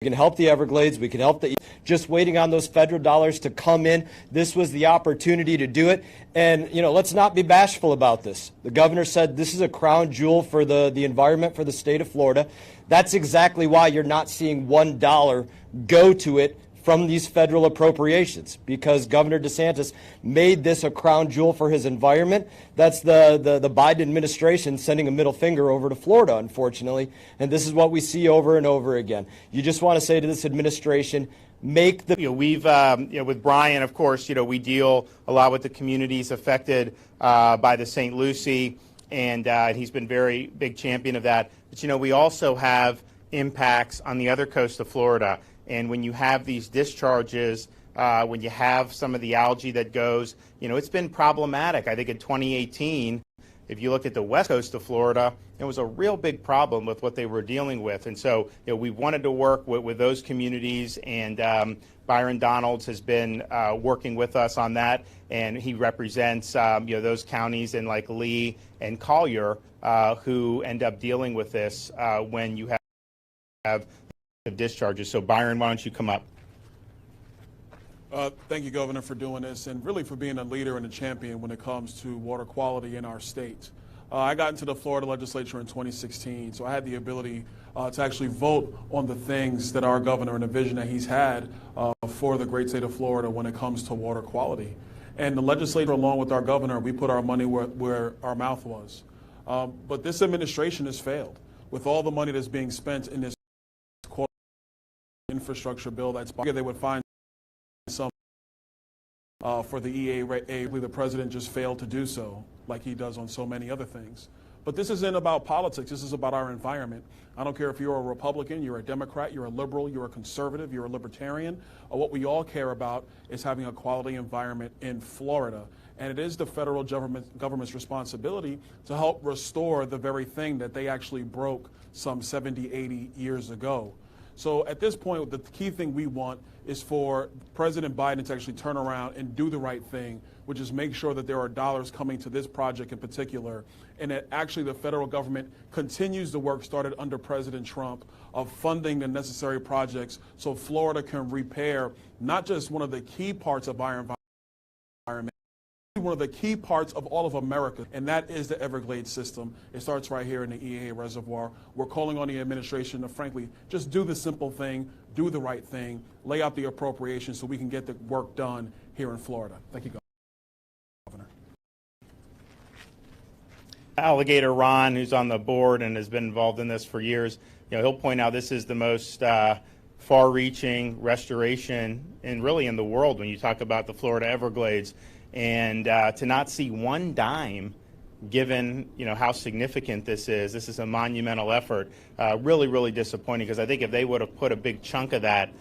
We can help the Everglades. We can help just waiting on those federal dollars to come in. This was the opportunity to do it. And, let's not be bashful about this. The governor said this is a crown jewel for the environment for the state of Florida. That's exactly why you're not seeing $1 go to it from these federal appropriations, because Governor DeSantis made this a crown jewel for his environment. That's the Biden administration sending a middle finger over to Florida, unfortunately. And this is what we see over and over again. You just want to say to this administration, make the... We've, with Brian, of course, we deal a lot with the communities affected by the St. Lucie, and he's been very big champion of that. But, we also have impacts on the other coast of Florida. And when you have these discharges, when you have some of the algae that goes, it's been problematic. I think in 2018, if you look at the west coast of Florida, it was a real big problem with what they were dealing with. And so we wanted to work with those communities, and Byron Donalds has been working with us on that. And he represents those counties in like Lee and Collier who end up dealing with this when you have discharges. So Byron, why don't you come up? Thank you, Governor, for doing this and really for being a leader and a champion when it comes to water quality in our state. I got into the Florida legislature in 2016, so I had the ability to actually vote on the things that our governor and the vision that he's had for the great state of Florida when it comes to water quality. And the legislature, along with our governor, we put our money where our mouth was. But this administration has failed. With all the money that's being spent in this infrastructure bill, they would find some for the EAA. The president just failed to do so, like he does on so many other things. But this isn't about politics. This is about our environment. I don't care if you're a Republican, you're a Democrat, you're a liberal, you're a conservative, you're a libertarian. What we all care about is having a quality environment in Florida. And it is the federal government's responsibility to help restore the very thing that they actually broke some 70, 80 years ago. So at this point, the key thing we want is for President Biden to actually turn around and do the right thing, which is make sure that there are dollars coming to this project in particular, and that actually the federal government continues the work started under President Trump of funding the necessary projects so Florida can repair not just one of the key parts of our environment, one of the key parts of all of America, and that is the Everglades system. It starts right here in the EAA Reservoir. We're calling on the administration to, frankly, just do the simple thing, do the right thing, lay out the appropriations so we can get the work done here in Florida. Thank you, Governor. Alligator Ron, who's on the board and has been involved in this for years, he'll point out this is the most far-reaching restoration in the world when you talk about the Florida Everglades. And to not see one dime, given how significant this is a monumental effort. Really, really disappointing, because I think if they would have put a big chunk of that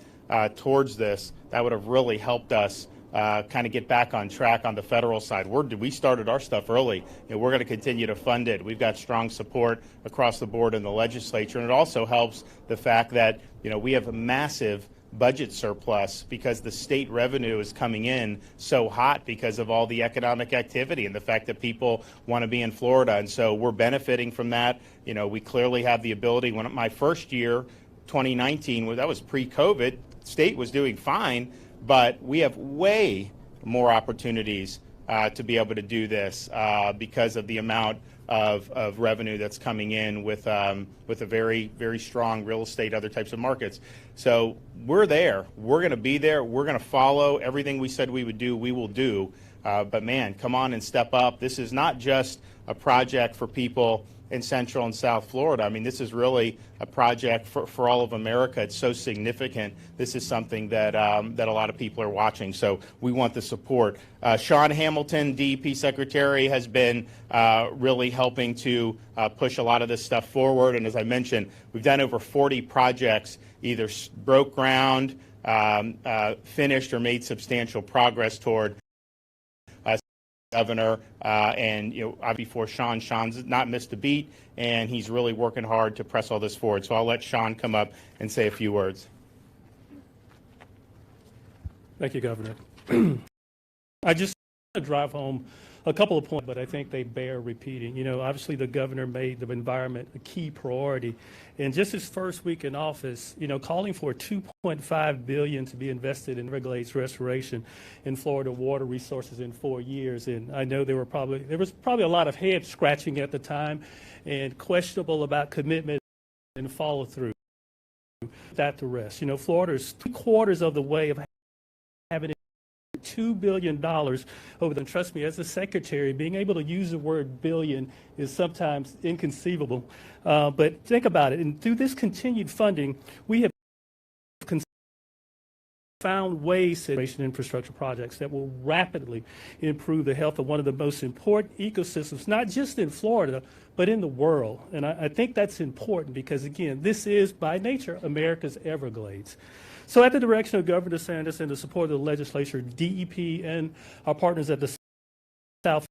towards this, that would have really helped us kind of get back on track on the federal side. We started our stuff early. We're going to continue to fund it. We've got strong support across the board in the legislature, and it also helps the fact that we have a massive budget surplus because the state revenue is coming in so hot because of all the economic activity and the fact that people want to be in Florida. And so we're benefiting from that. We clearly have the ability. When my first year, 2019, that was pre-COVID, state was doing fine, but we have way more opportunities to be able to do this because of the amount of revenue that's coming in with a very, very strong real estate, other types of markets. So we're there. We're going to be there. We're going to follow everything we said we would do. We will do. But man, come on and step up. This is not just a project for people in Central and South Florida. I mean, this is really a project for all of America. It's so significant. This is something that that a lot of people are watching. So we want the support. Sean Hamilton, DEP Secretary, has been really helping to push a lot of this stuff forward. And as I mentioned, we've done over 40 projects, either broke ground, finished, or made substantial progress toward Governor, and before Sean's not missed a beat, and he's really working hard to press all this forward. So I'll let Sean come up and say a few words. Thank you, Governor. I just want to drive home A couple of points, but I think they bear repeating. You know, obviously the governor made the environment a key priority. And just his first week in office, you know, calling for $2.5 billion to be invested in Everglades restoration in Florida water resources in 4 years. And I know there was probably a lot of head scratching at the time and questionable about commitment and follow through. That the rest. You know, Florida is 3/4 of the way of having $2 billion over them. Trust me, as a secretary, being able to use the word billion is sometimes inconceivable. But think about it. And through this continued funding, we have found ways to infrastructure projects that will rapidly improve the health of one of the most important ecosystems, not just in Florida, but in the world. And I think that's important because, again, this is, by nature, America's Everglades. So at the direction of Governor DeSantis and the support of the legislature, DEP and our partners at the South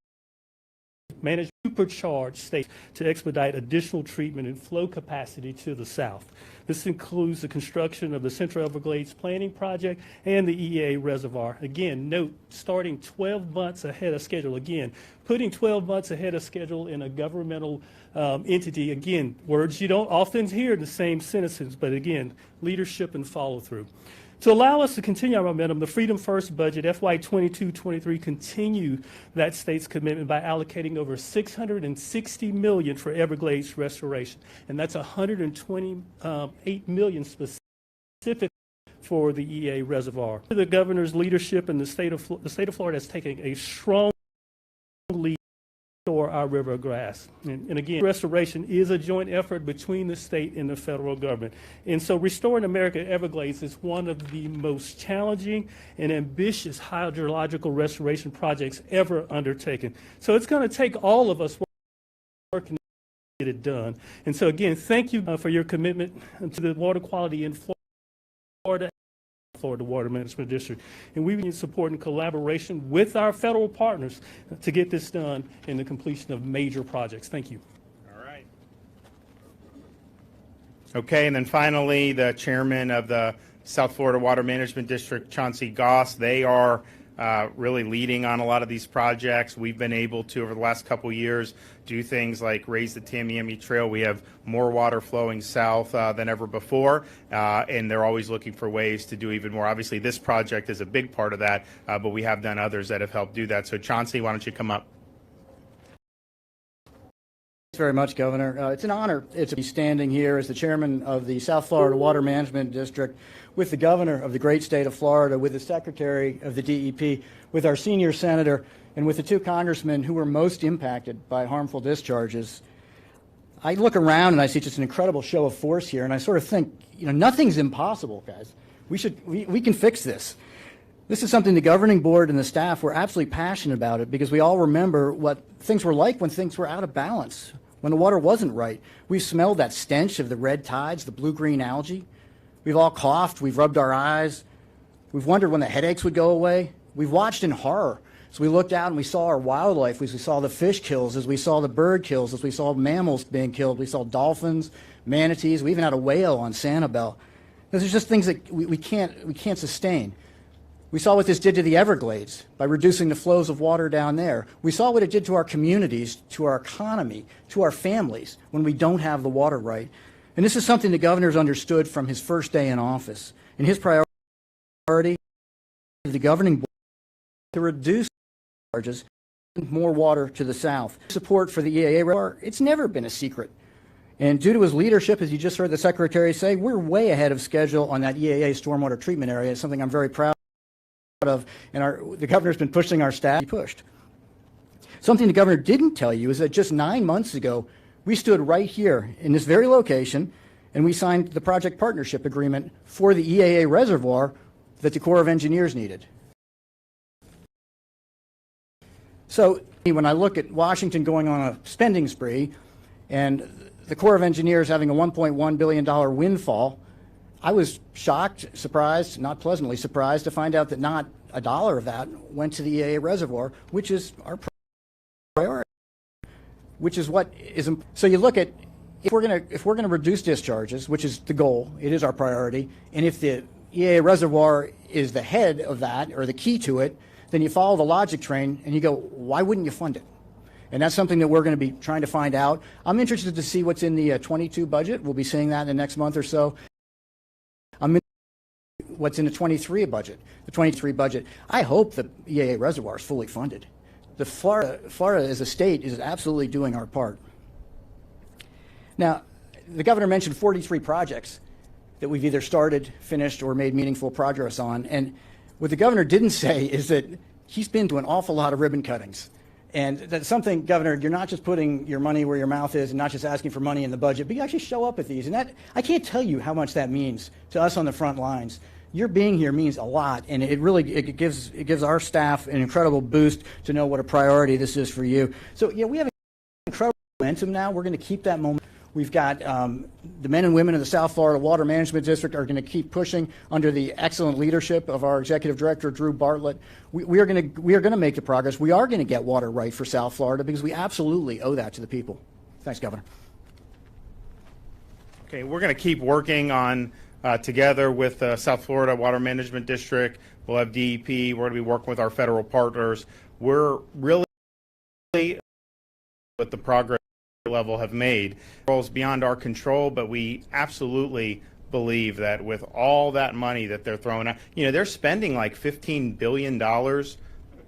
managed to supercharge states to expedite additional treatment and flow capacity to the South. This includes the construction of the Central Everglades Planning Project and the EAA Reservoir. Again, note, starting 12 months ahead of schedule. Again, putting 12 months ahead of schedule in a governmental entity. Again, words you don't often hear in the same sentences, but again, leadership and follow through. To allow us to continue our momentum, the Freedom First budget, FY 22-23, continue that state's commitment by allocating over $660 million for Everglades restoration. And that's $128 million specific for the EAA Reservoir. The governor's leadership and the state of Florida has taken a strong lead restore our river grass. And again, restoration is a joint effort between the state and the federal government. And so restoring American Everglades is one of the most challenging and ambitious hydrological restoration projects ever undertaken. So it's going to take all of us working to get it done. And so again, thank you for your commitment to the water quality in Florida Water Management District. And we need support and collaboration with our federal partners to get this done in the completion of major projects. Thank you. All right. Okay, and then finally, the chairman of the South Florida Water Management District, Chauncey Goss. They are really leading on a lot of these projects. We've been able to, over the last couple years, do things like raise the Tamiami Trail. We have more water flowing south than ever before, and they're always looking for ways to do even more. Obviously, this project is a big part of that, but we have done others that have helped do that. So, Chauncey, why don't you come up? Thanks very much, Governor. It's an honor to be standing here as the chairman of the South Florida Water Management District with the governor of the great state of Florida, with the secretary of the DEP, with our senior senator, and with the two congressmen who were most impacted by harmful discharges. I look around and I see just an incredible show of force here, and I sort of think, you know, nothing's impossible, guys. We can fix this. This is something the governing board and the staff were absolutely passionate about it, because we all remember what things were like when things were out of balance, when the water wasn't right. We smelled that stench of the red tides, the blue-green algae. We've all coughed, we've rubbed our eyes. We've wondered when the headaches would go away. We've watched in horror. So we looked out and we saw our wildlife, as we saw the fish kills, as we saw the bird kills, as we saw mammals being killed. We saw dolphins, manatees. We even had a whale on Sanibel. Those are just things that we can't sustain. We saw what this did to the Everglades by reducing the flows of water down there. We saw what it did to our communities, to our economy, to our families when we don't have the water right. And this is something the governor's understood from his first day in office. And his priority of the governing board to reduce charges and more water to the south. Support for the EAA Reservoir, it's never been a secret. And due to his leadership, as you just heard the secretary say, we're way ahead of schedule on that EAA stormwater treatment area. It's something I'm very proud of, and the governor's been pushing our staff. He pushed. Something the governor didn't tell you is that just 9 months ago, we stood right here in this very location, and we signed the project partnership agreement for the EAA Reservoir that the Corps of Engineers needed. So when I look at Washington going on a spending spree and the Corps of Engineers having a $1.1 billion windfall, I was shocked, surprised, not pleasantly surprised to find out that not a dollar of that went to the EAA Reservoir, which is our priority, which is what is. So you look at, if we're going to reduce discharges, which is the goal, it is our priority, and if the EAA Reservoir is the head of that or the key to it, then you follow the logic train and you go, why wouldn't you fund it? And that's something that we're going to be trying to find out. I'm interested to see what's in the 22 budget. We'll be seeing that in the next month or so. I'm interested in what's in the 23 budget. The 23 budget, I hope the EAA Reservoir is fully funded. The Florida as a state is absolutely doing our part. Now, the governor mentioned 43 projects that we've either started, finished, or made meaningful progress on. And what the governor didn't say is that he's been to an awful lot of ribbon cuttings. And that's something, Governor, you're not just putting your money where your mouth is and not just asking for money in the budget, but you actually show up at these. And that, I can't tell you how much that means to us on the front lines. Your being here means a lot, and it gives our staff an incredible boost to know what a priority this is for you. So, yeah, we have incredible momentum now. We're going to keep that momentum. We've got the men and women of the South Florida Water Management District are going to keep pushing under the excellent leadership of our Executive Director, Drew Bartlett. We are going to make the progress. We are going to get water right for South Florida because we absolutely owe that to the people. Thanks, Governor. Okay, we're going to keep working on together with South Florida Water Management District. We'll have DEP. We're going to be working with our federal partners. We're really with the progress level have made. It's beyond our control, but we absolutely believe that with all that money that they're throwing out, they're spending like $15 billion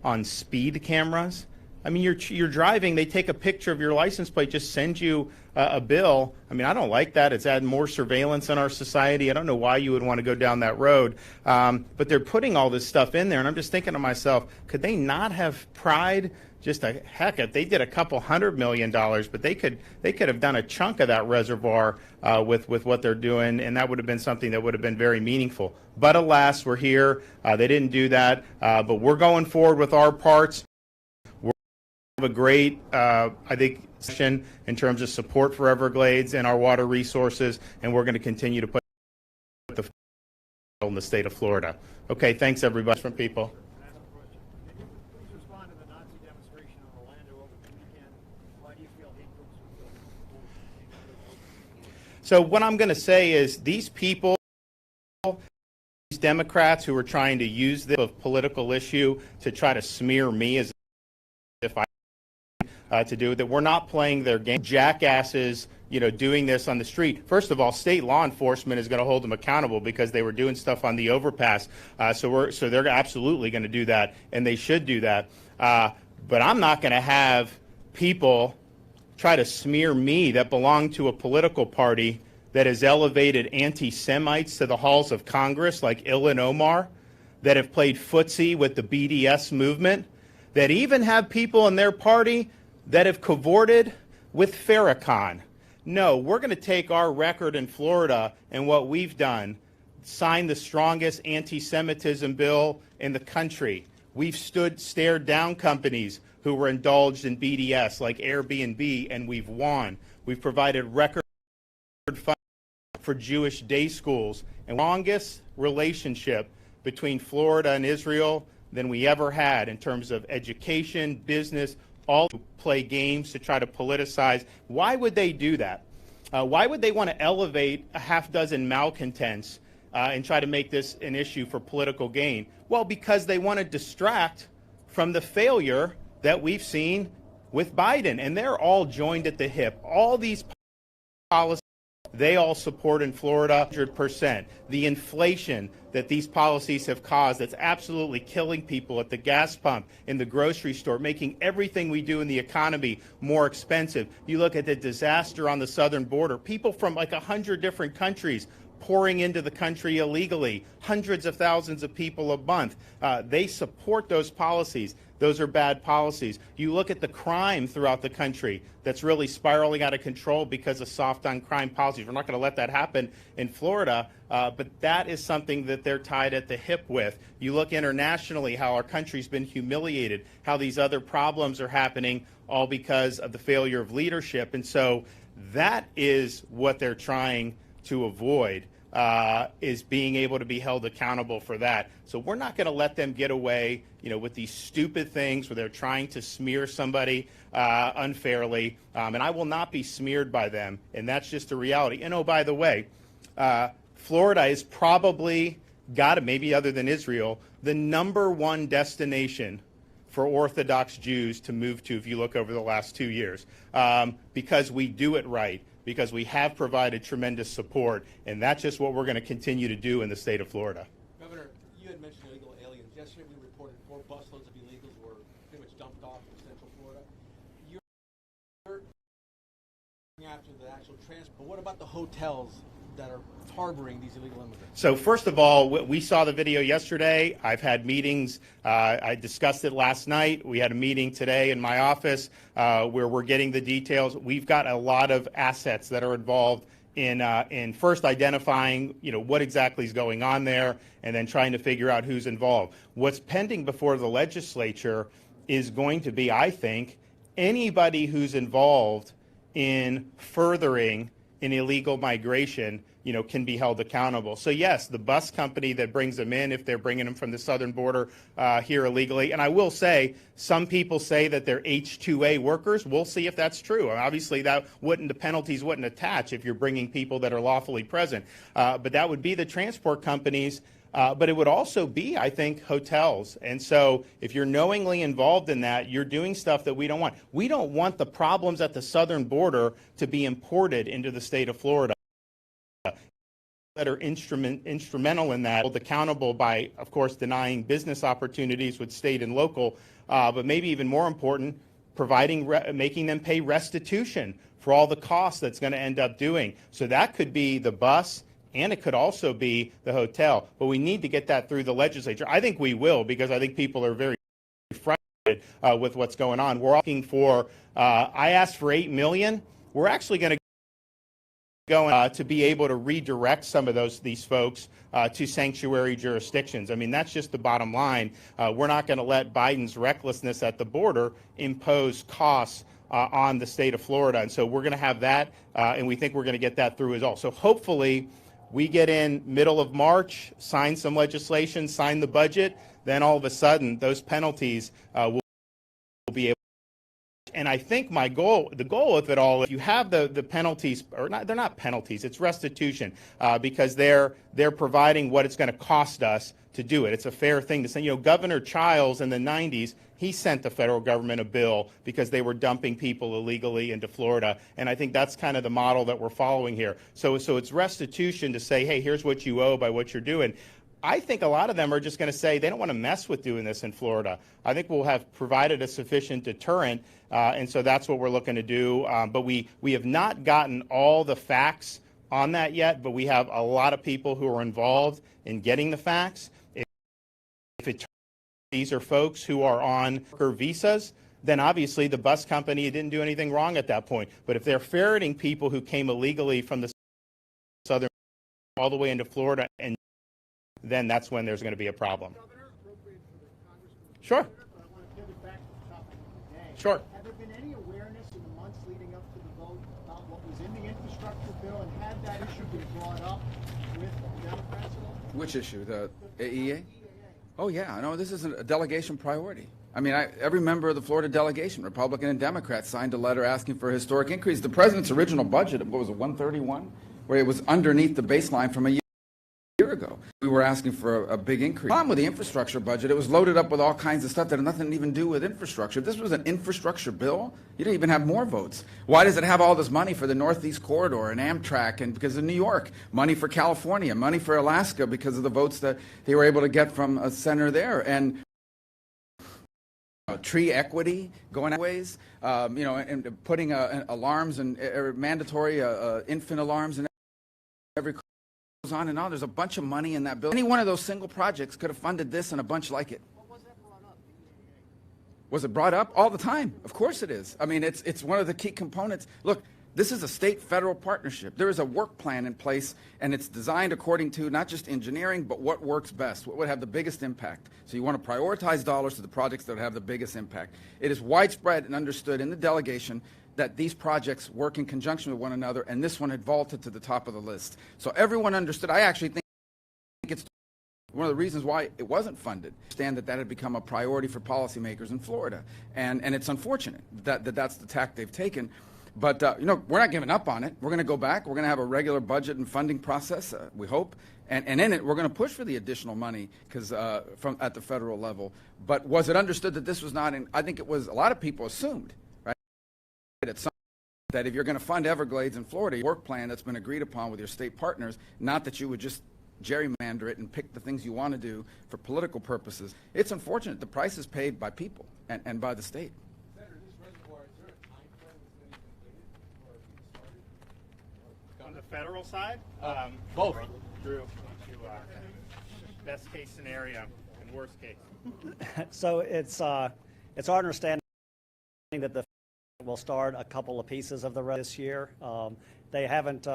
on speed cameras. I mean, you're driving, they take a picture of your license plate, just send you a bill. I mean, I don't like that. It's adding more surveillance in our society. I don't know why you would want to go down that road. But they're putting all this stuff in there, and I'm just thinking to myself, could they not have pried just a heck if they did a couple $100 million, but they could have done a chunk of that reservoir with what they're doing, and that would have been something that would have been very meaningful. But alas, we're here. They didn't do that, but we're going forward with our parts. We're have a great, I think, session in terms of support for Everglades and our water resources, and we're going to continue to put the in the state of Florida. Okay, thanks everybody from people. So what I'm going to say is these people, these Democrats who are trying to use this political issue to try to smear me as if I to do that, we're not playing their game. Jackasses, doing this on the street. First of all, state law enforcement is going to hold them accountable because they were doing stuff on the overpass. So they're absolutely going to do that, and they should do that. But I'm not going to have people try to smear me that belong to a political party that has elevated anti-Semites to the halls of Congress like Ilhan Omar, that have played footsie with the BDS movement, that even have people in their party that have cavorted with Farrakhan. No, we're going to take our record in Florida and what we've done, sign the strongest anti-Semitism bill in the country. We've stared down companies who were indulged in BDS like Airbnb, and we've won. We've provided record funds for Jewish day schools, and longest relationship between Florida and Israel than we ever had in terms of education, business, all to play games to try to politicize. Why would they do that? Why would they want to elevate a half dozen malcontents and try to make this an issue for political gain? Well, because they want to distract from the failure that we've seen with Biden, and they're all joined at the hip. All these policies, they all support in Florida 100%. The inflation that these policies have caused, that's absolutely killing people at the gas pump, in the grocery store, making everything we do in the economy more expensive. You look at the disaster on the southern border, people from like 100 different countries pouring into the country illegally, hundreds of thousands of people a month. They support those policies. Those are bad policies. You look at the crime throughout the country that's really spiraling out of control because of soft on crime policies. We're not going to let that happen in Florida, but that is something that they're tied at the hip with. You look internationally, how our country's been humiliated, how these other problems are happening, all because of the failure of leadership. And so that is what they're trying to avoid, is being able to be held accountable for that. So we're not going to let them get away, with these stupid things where they're trying to smear somebody unfairly. And I will not be smeared by them. And that's just a reality. And oh, by the way, Florida is probably maybe other than Israel, the #1 destination for Orthodox Jews to move to if you look over the last 2 years, because we do it right, because we have provided tremendous support, and that's just what we're going to continue to do in the state of Florida. Governor, you had mentioned illegal aliens. Yesterday we reported 4 busloads of illegals were pretty much dumped off in Central Florida. You're after the actual transport, but what about the hotels that are harboring these illegal immigrants? So first of all, we saw the video yesterday. I've had meetings. I discussed it last night. We had a meeting today in my office where we're getting the details. We've got a lot of assets that are involved in first identifying, what exactly is going on there, and then trying to figure out who's involved. What's pending before the legislature is going to be, I think, anybody who's involved in furthering an illegal migration, can be held accountable. So yes, the bus company that brings them in, if they're bringing them from the southern border here illegally, and I will say, some people say that they're H-2A workers. We'll see if that's true. Obviously, the penalties wouldn't attach if you're bringing people that are lawfully present. But that would be the transport companies. But it would also be, I think, hotels. And so if you're knowingly involved in that, you're doing stuff that we don't want. We don't want the problems at the southern border to be imported into the state of Florida. That are instrumental in that, held accountable by, of course, denying business opportunities with state and local, but maybe even more important, making them pay restitution for all the costs that's going to end up doing. So that could be the bus, and it could also be the hotel. But we need to get that through the legislature. I think we will, because I think people are very frustrated with what's going on. We're asking for, I asked for $8 million. We're actually going to to be able to redirect some of these folks to sanctuary jurisdictions. I mean, that's just the bottom line. We're not going to let Biden's recklessness at the border impose costs on the state of Florida. And so we're going to have that, and we think we're going to get that through as well. So hopefully we get in middle of March, sign some legislation, sign the budget, then all of a sudden those penalties will be able. And I think the goal of it all, if you have the penalties, or not, they're not penalties, it's restitution, because they're providing what it's going to cost us to do it. It's a fair thing to say. Governor Childs in the 90s, he sent the federal government a bill because they were dumping people illegally into Florida. And I think that's kind of the model that we're following here. So it's restitution to say, hey, here's what you owe by what you're doing. I think a lot of them are just going to say they don't want to mess with doing this in Florida. I think we'll have provided a sufficient deterrent, and so that's what we're looking to do. But we have not gotten all the facts on that yet, but we have a lot of people who are involved in getting the facts. If it turns out these are folks who are on worker visas, then obviously the bus company didn't do anything wrong at that point. But if they're ferreting people who came illegally from the southern all the way into Florida, and then that's when there's going to be a problem. Sure. Sure. Have there been any awareness in the months leading up to the vote about what was in the infrastructure bill, and had that issue been brought up with the Democrats at all? Which issue? The EAA? Oh, yeah. No, this is a delegation priority. I mean, every member of the Florida delegation, Republican and Democrat, signed a letter asking for a historic increase. The president's original budget, what was it, 131? Where it was underneath the baseline from a year ago. We were asking for a big increase. The problem with the infrastructure budget, it was loaded up with all kinds of stuff that had nothing to even do with infrastructure. If this was an infrastructure bill, you didn't even have more votes. Why does it have all this money for the Northeast Corridor and Amtrak and because of New York, money for California, money for Alaska because of the votes that they were able to get from a senator there, and tree equity going ways, and putting alarms and mandatory infant alarms and every on and on. There's a bunch of money in that bill. Any one of those single projects could have funded this and a bunch like it. Was that brought up? Was it brought up? All the time. Of course it is. I mean, it's one of the key components. Look, this is a state-federal partnership. There is a work plan in place, and it's designed according to not just engineering, but what works best, what would have the biggest impact. So you want to prioritize dollars to the projects that would have the biggest impact. It is widespread and understood in the delegation that these projects work in conjunction with one another, and this one had vaulted to the top of the list. So everyone understood. I actually think it's one of the reasons why it wasn't funded. Understand that had become a priority for policymakers in Florida, and it's unfortunate that that's the tack they've taken. But we're not giving up on it. We're going to go back. We're going to have a regular budget and funding process, we hope, And in it, we're going to push for the additional money because from at the federal level. But was it understood that this was not in? I think it was. A lot of people assumed, right, that if you're going to fund Everglades in Florida, your work plan that's been agreed upon with your state partners, not that you would just gerrymander it and pick the things you want to do for political purposes. It's unfortunate. The price is paid by people and by the state. Senator, this reservoir, is there a time frame it's going to be completed or being started? On the federal side? Both. Drew, best case scenario and worst case. So it's our understanding that the will start a couple of pieces of the road this year. They haven't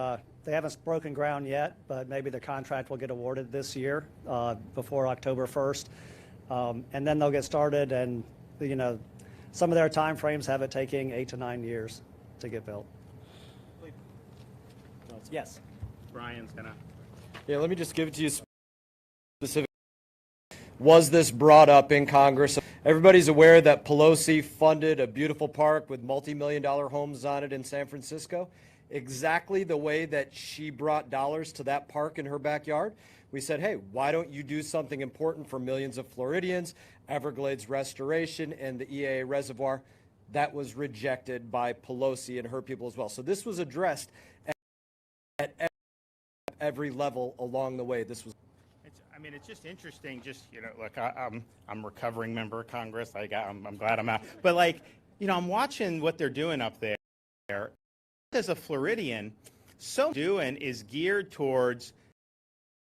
broken ground yet, but maybe the contract will get awarded this year before October 1st, and then they'll get started. And some of their time frames have it taking 8 to 9 years to get built. Yes. Brian's gonna. Yeah, let me just give it to you specifically. Was this brought up in Congress? Everybody's aware that Pelosi funded a beautiful park with multi-million-dollar homes on it in San Francisco. Exactly the way that she brought dollars to that park in her backyard. We said, hey, why don't you do something important for millions of Floridians, Everglades restoration and the EAA Reservoir? That was rejected by Pelosi and her people as well. So this was addressed at every level along the way. This was. It's just interesting. Look, I'm a recovering member of Congress. I'm glad I'm out. But I'm watching what they're doing up there. As a Floridian, so doing is geared towards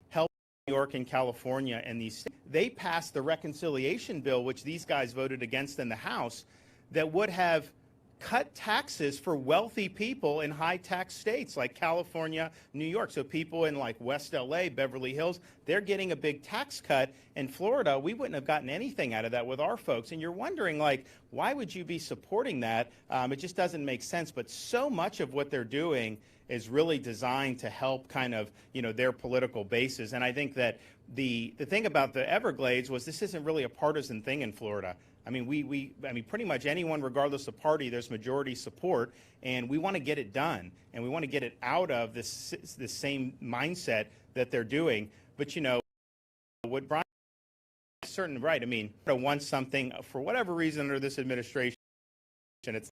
helping New York and California and these states. They passed the reconciliation bill, which these guys voted against in the House, that would have cut taxes for wealthy people in high tax states like California, New York. So people in West LA, Beverly Hills, they're getting a big tax cut. In Florida, we wouldn't have gotten anything out of that with our folks. And you're wondering, why would you be supporting that? It just doesn't make sense. But so much of what they're doing is really designed to help kind of, their political bases. And I think that the thing about the Everglades was this isn't really a partisan thing in Florida. Pretty much anyone, regardless of party, there's majority support, and we want to get it done, and we want to get it out of this same mindset that they're doing. But what Brian is certainly right. Want something for whatever reason under this administration, it's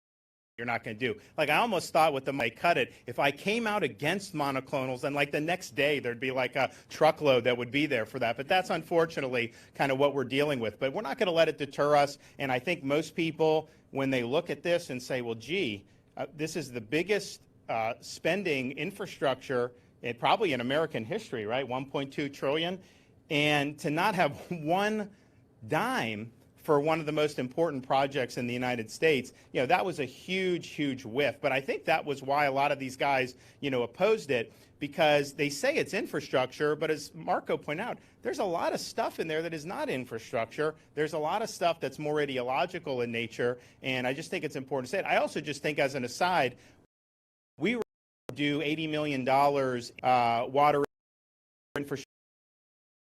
you're not going to do. I almost thought with the cut it, if I came out against monoclonals, then the next day there'd be a truckload that would be there for that. But that's unfortunately kind of what we're dealing with. But we're not going to let it deter us. And I think most people, when they look at this and say, well, gee, this is the biggest spending infrastructure probably in American history, right? 1.2 trillion. And to not have one dime for one of the most important projects in the United States, that was a huge, huge whiff. But I think that was why a lot of these guys, opposed it, because they say it's infrastructure, but as Marco pointed out, there's a lot of stuff in there that is not infrastructure. There's a lot of stuff that's more ideological in nature, and I just think it's important to say it. I also just think, as an aside, we do $80 million water infrastructure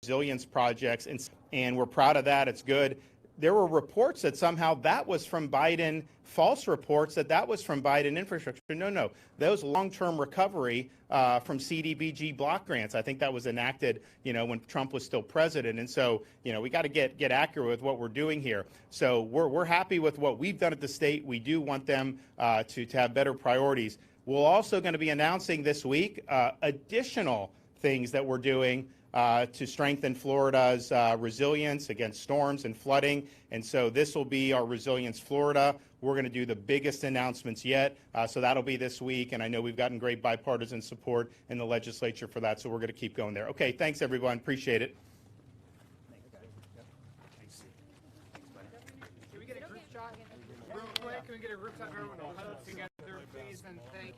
resilience projects, and we're proud of that. It's good. There were reports that somehow that was from Biden, false reports that was from Biden infrastructure. No. Those long-term recovery from CDBG block grants. I think that was enacted, when Trump was still president. And so, we got to get accurate with what we're doing here. So we're happy with what we've done at the state. We do want them to have better priorities. We're also going to be announcing this week additional things that we're doing to strengthen Florida's resilience against storms and flooding. And so this will be our Resilience Florida. We're going to do the biggest announcements yet. So that'll be this week. And I know we've gotten great bipartisan support in the legislature for that. So we're going to keep going there. Okay, thanks, everyone. Appreciate it. Can we get a group shot real quick? Can we get a group shot? Everyone will huddle together, please, and thank